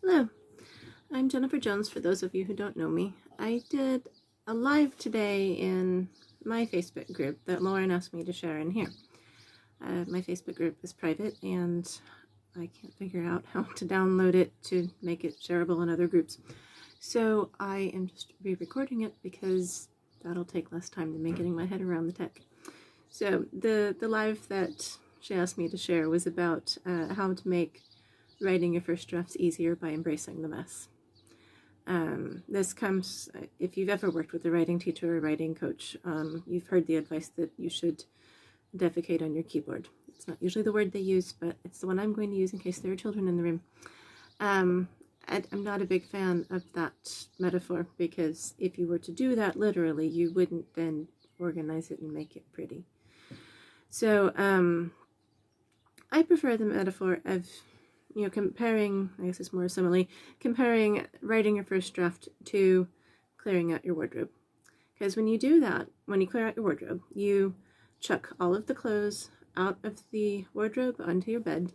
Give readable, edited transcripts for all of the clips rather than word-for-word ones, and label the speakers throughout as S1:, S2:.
S1: Hello, I'm Jennifer Jones for those of you who don't know me. I did a live today in my Facebook group that Lauren asked me to share in here. My Facebook group is private and I can't figure out how to download it to make it shareable in other groups. So I am just re-recording it because that'll take less time than me getting my head around the tech. So the live that she asked me to share was about how to make writing your first drafts easier by embracing the mess. This comes, if you've ever worked with a writing teacher or writing coach, you've heard the advice that you should defecate on your keyboard. It's not usually the word they use, but it's the one I'm going to use in case there are children in the room. I'm not a big fan of that metaphor because if you were to do that literally, you wouldn't then organize it and make it pretty. So I prefer the metaphor of comparing, I guess it's more a simile, comparing writing your first draft to clearing out your wardrobe. Because when you do that, when you clear out your wardrobe, you chuck all of the clothes out of the wardrobe onto your bed,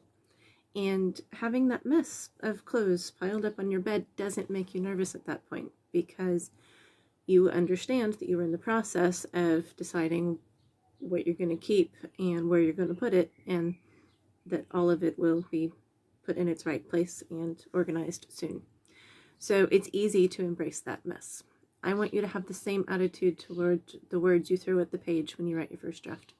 S1: and having that mess of clothes piled up on your bed doesn't make you nervous at that point, because you understand that you were in the process of deciding what you're going to keep and where you're going to put it, and that all of it will be put in its right place and organized soon. So it's easy to embrace that mess. I want you to have the same attitude toward the words you throw at the page when you write your first draft.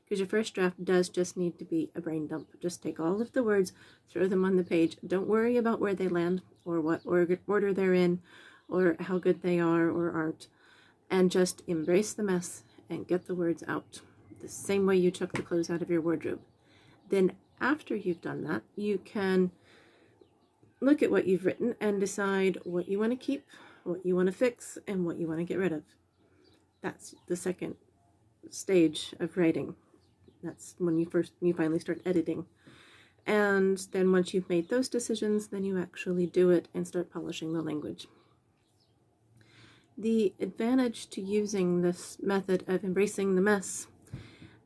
S1: Because your first draft does just need to be a brain dump. Just take all of the words, throw them on the page. Don't worry about where they land or what order they're in or how good they are or aren't. And just embrace the mess and get the words out. The same way you chuck the clothes out of your wardrobe. Then after you've done that, you can look at what you've written and decide what you want to keep, what you want to fix, and what you want to get rid of. That's the second stage of writing. That's when you finally start editing. And then once you've made those decisions, then you actually do it and start polishing the language. The advantage to using this method of embracing the mess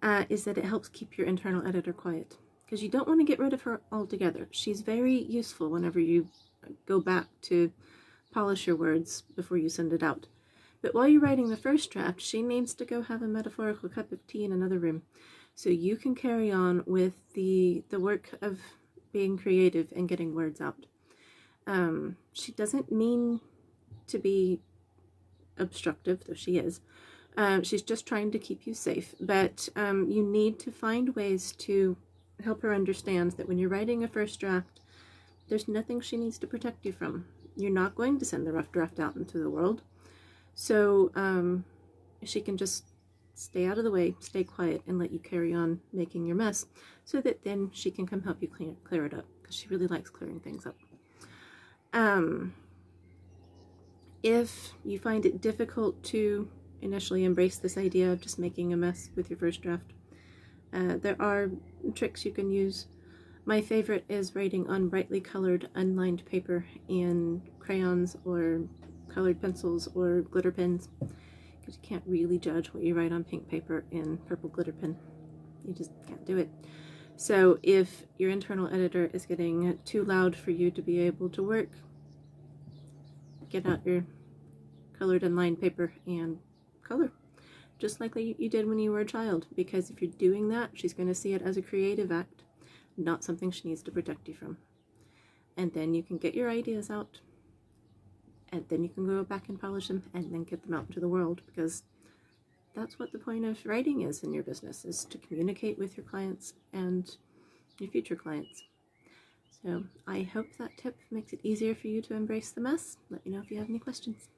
S1: is that it helps keep your internal editor quiet. Because you don't want to get rid of her altogether. She's very useful whenever you go back to polish your words before you send it out. But while you're writing the first draft, she needs to go have a metaphorical cup of tea in another room. So you can carry on with the work of being creative and getting words out. She doesn't mean to be obstructive, though she is. She's just trying to keep you safe. But you need to find ways to help her understand that when you're writing a first draft, there's nothing she needs to protect you from. You're not going to send the rough draft out into the world. So she can just stay out of the way, stay quiet, and let you carry on making your mess so that then she can come help you clear it up, because she really likes clearing things up. If you find it difficult to initially embrace this idea of just making a mess with your first draft, there are tricks you can use. My favorite is writing on brightly colored unlined paper in crayons or colored pencils or glitter pens, because you can't really judge what you write on pink paper in purple glitter pen. You just can't do it. So if your internal editor is getting too loud for you to be able to work, get out your colored unlined paper and color. Just like you did when you were a child, because if you're doing that, she's going to see it as a creative act, not something she needs to protect you from. And then you can get your ideas out, and then you can go back and polish them, and then get them out into the world, because that's what the point of writing is in your business, is to communicate with your clients and your future clients. So I hope that tip makes it easier for you to embrace the mess. Let me know if you have any questions.